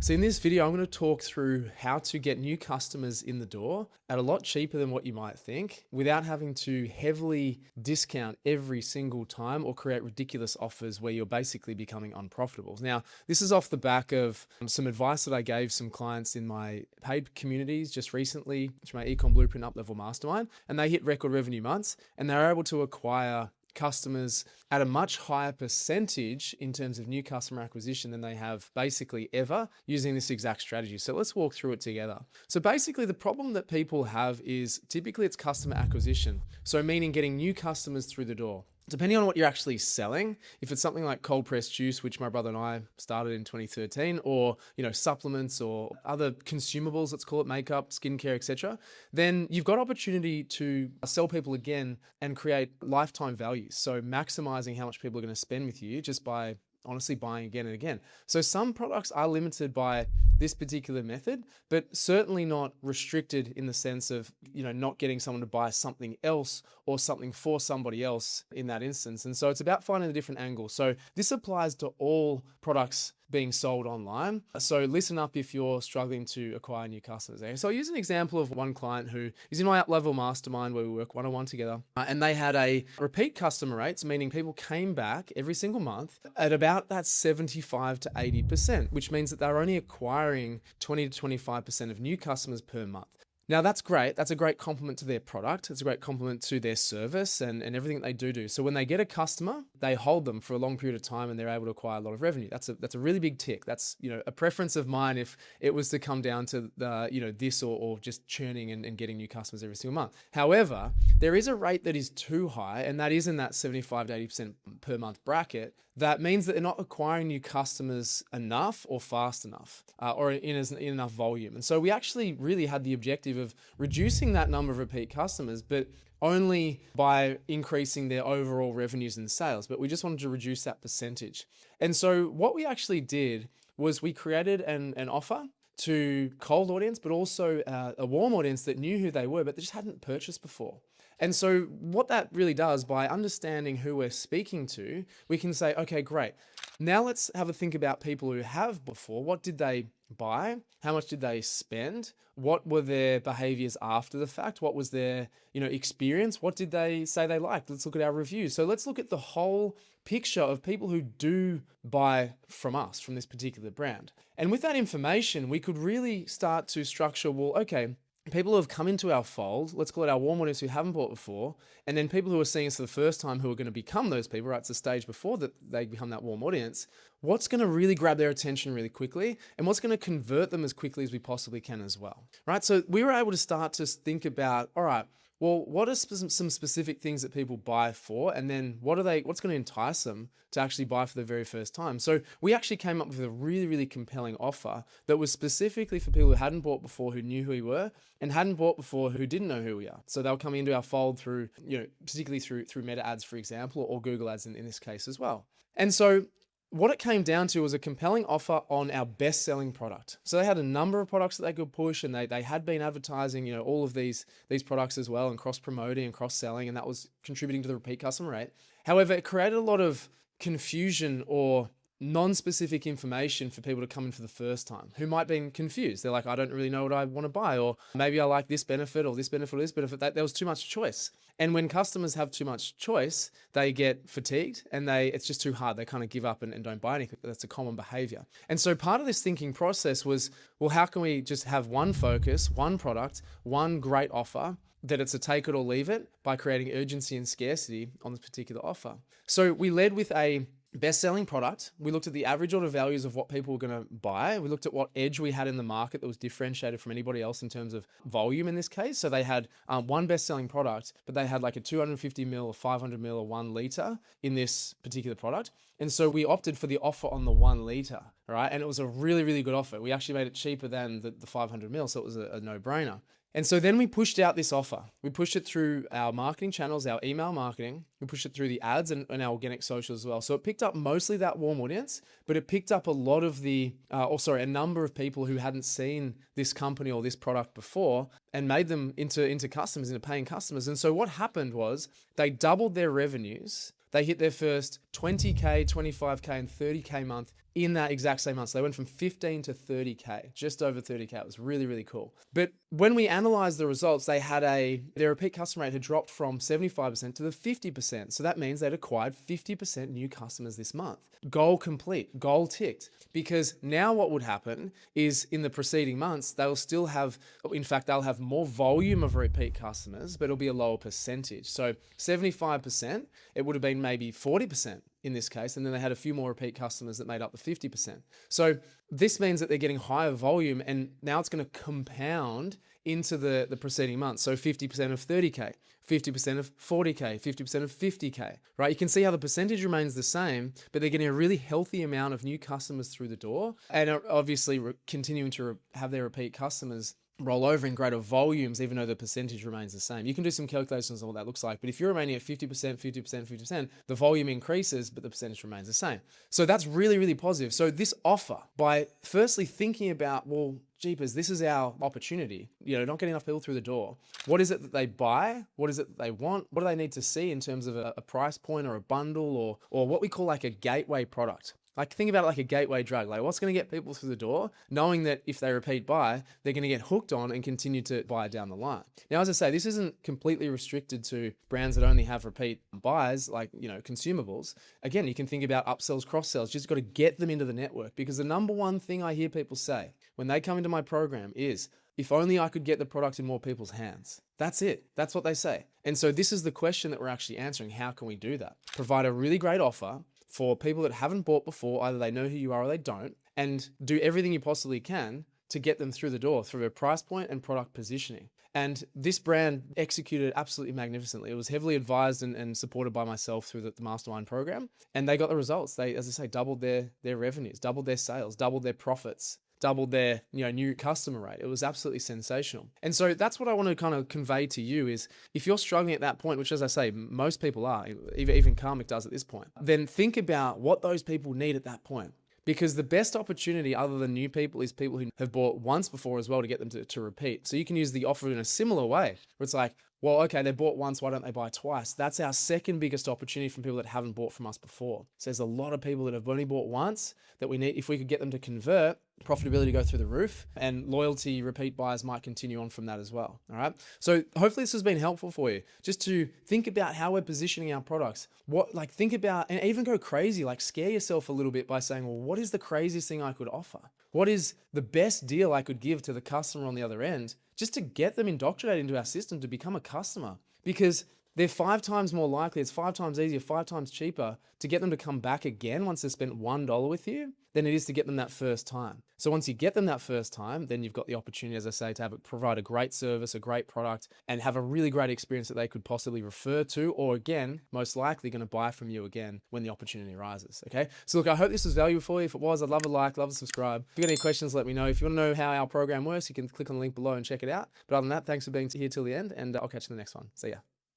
So in this video, I'm going to talk through how to get new customers in the door at a lot cheaper than what you might think without having to heavily discount every single time or create ridiculous offers where you're basically becoming unprofitable. Now, this is off the back of some advice that I gave some clients in my paid communities just recently, which my Ecom Blueprint Up-Level Mastermind, and they hit record revenue months and they were able to acquire customers at a much higher percentage in terms of new customer acquisition than they have basically ever using this exact strategy. So let's walk through it together. So basically the problem that people have is typically it's customer acquisition. So meaning getting new customers through the door. Depending on what you're actually selling, if it's something like cold pressed juice, which my brother and I started in 2013, or supplements or other consumables, let's call it makeup, skincare, etc., then you've got opportunity to sell people again and create lifetime value. So maximizing how much people are going to spend with you just by honestly buying again and again. So some products are limited by this particular method, but certainly not restricted in the sense of, not getting someone to buy something else or something for somebody else in that instance. And so it's about finding a different angle. So this applies to all products being sold online. So listen up if you're struggling to acquire new customers. So I'll use an example of one client who is in my up-level mastermind where we work one-on-one together. And they had a repeat customer rates, meaning people came back every single month at about that 75 to 80%, which means that they're only acquiring 20 to 25% of new customers per month. Now that's great. That's a great compliment to their product. It's a great compliment to their service and everything they do. So when they get a customer, they hold them for a long period of time and they're able to acquire a lot of revenue. That's a really big tick. That's, a preference of mine if it was to come down to the, this or just churning and getting new customers every single month. However, there is a rate that is too high, and that is in that 75 to 80% per month bracket. That means that they're not acquiring new customers enough or fast enough or in enough volume. And so we actually really had the objective of reducing that number of repeat customers, but only by increasing their overall revenues and sales. But we just wanted to reduce that percentage. And so what we actually did was we created an offer to cold audience, but also a warm audience that knew who they were, but they just hadn't purchased before. And so what that really does, by understanding who we're speaking to, we can say, okay, great. Now let's have a think about people who have before. What did they buy? How much did they spend? What were their behaviors after the fact? What was their, experience? What did they say they liked? Let's look at our reviews. So let's look at the whole picture of people who do buy from us, from this particular brand. And with that information, we could really start to structure, well, okay, people who have come into our fold, let's call it our warm audience who haven't bought before, and then people who are seeing us for the first time who are going to become those people, right? It's the stage before that they become that warm audience. What's going to really grab their attention really quickly, and what's going to convert them as quickly as we possibly can as well, right? So we were able to start to think about, all right, well, what are some specific things that people buy for? And then what's going to entice them to actually buy for the very first time? So we actually came up with a really, really compelling offer that was specifically for people who hadn't bought before, who knew who we were, and hadn't bought before, who didn't know who we are. So they'll come into our fold through, particularly through Meta ads, for example, or Google ads in this case as well. And so what it came down to was a compelling offer on our best-selling product. So they had a number of products that they could push, and they had been advertising, all of these products as well, and cross-promoting and cross-selling, and that was contributing to the repeat customer rate. However, it created a lot of confusion or non-specific information for people to come in for the first time who might be confused. They're like, I don't really know what I want to buy, or maybe I like this benefit or this benefit or this benefit. There was too much choice. And when customers have too much choice, they get fatigued and it's just too hard. They kind of give up and don't buy anything. That's a common behavior. And so part of this thinking process was, well, how can we just have one focus, one product, one great offer, that it's a take it or leave it, by creating urgency and scarcity on this particular offer? So we led with a best-selling product. We looked at the average order values of what people were going to buy. We looked at what edge we had in the market that was differentiated from anybody else in terms of volume in this case. So they had one best-selling product, but they had like a 250 mil or 500 mil or 1 liter in this particular product. And so we opted for the offer on the 1 liter, right? And it was a really, really good offer. We actually made it cheaper than the 500 mil. So it was a no-brainer. And so then we pushed out this offer. We pushed it through our marketing channels, our email marketing. We pushed it through the ads and our organic social as well. So it picked up mostly that warm audience, but it picked up a lot of a number of people who hadn't seen this company or this product before, and made them into customers, into paying customers. And so what happened was they doubled their revenues. They hit their first 20K, 25K, and 30K month in that exact same month. So they went from 15 to 30K, just over 30K. It was really, really cool. But when we analyzed the results, they had their repeat customer rate had dropped from 75% to the 50%. So that means they'd acquired 50% new customers this month. Goal complete, goal ticked. Because now what would happen is in the preceding months, they'll still have, in fact, they'll have more volume of repeat customers, but it'll be a lower percentage. So 75%, it would have been maybe 40% in this case, and then they had a few more repeat customers that made up the 50%. So this means that they're getting higher volume, and now it's going to compound into the preceding month. So 50% of 30K, 50% of 40K, 50% of 50K, right? You can see how the percentage remains the same, but they're getting a really healthy amount of new customers through the door, and are obviously continuing to have their repeat customers roll over in greater volumes, even though the percentage remains the same. You can do some calculations on what that looks like, but if you're remaining at 50%, 50%, 50%, the volume increases, but the percentage remains the same. So that's really, really positive. So this offer, by firstly thinking about, well, jeepers, this is our opportunity, not getting enough people through the door. What is it that they buy? What is it that they want? What do they need to see in terms of a price point or a bundle or what we call like a gateway product? Like think about it like a gateway drug. Like what's going to get people through the door, knowing that if they repeat buy, they're going to get hooked on and continue to buy down the line. Now, as I say, this isn't completely restricted to brands that only have repeat buys, like, consumables. Again, you can think about upsells, cross-sells. Just got to get them into the network, because the number one thing I hear people say when they come into my program is, if only I could get the product in more people's hands. That's it. That's what they say. And so this is the question that we're actually answering. How can we do that? Provide a really great offer for people that haven't bought before, either they know who you are or they don't, and do everything you possibly can to get them through the door through a price point and product positioning. And this brand executed absolutely magnificently. It was heavily advised and supported by myself through the mastermind program, and they got the results. They, as I say, doubled their revenues, doubled their sales, doubled their profits, doubled their new customer rate. It was absolutely sensational. And so that's what I want to kind of convey to you is, if you're struggling at that point, which as I say, most people are, even Karmic does at this point, then think about what those people need at that point. Because the best opportunity other than new people is people who have bought once before as well, to get them to repeat. So you can use the offer in a similar way, where it's like, well, okay, they bought once, why don't they buy twice? That's our second biggest opportunity from people that haven't bought from us before. So there's a lot of people that have only bought once that we need, if we could get them to convert, profitability go through the roof, and loyalty repeat buyers might continue on from that as well. All right. So hopefully this has been helpful for you, just to think about how we're positioning our products. Think about, and even go crazy, like scare yourself a little bit by saying, well, what is the craziest thing I could offer? What is the best deal I could give to the customer on the other end, just to get them indoctrinated into our system to become a customer? Because they're 5 times more likely, it's 5 times easier, 5 times cheaper to get them to come back again once they've spent $1 with you than it is to get them that first time. So once you get them that first time, then you've got the opportunity, as I say, to provide a great service, a great product, and have a really great experience that they could possibly refer to, or again, most likely going to buy from you again when the opportunity arises. Okay. So look, I hope this was valuable for you. If it was, I'd love a like, love a subscribe. If you got any questions, let me know. If you want to know how our program works, you can click on the link below and check it out. But other than that, thanks for being here till the end, and I'll catch you in the next one. See ya.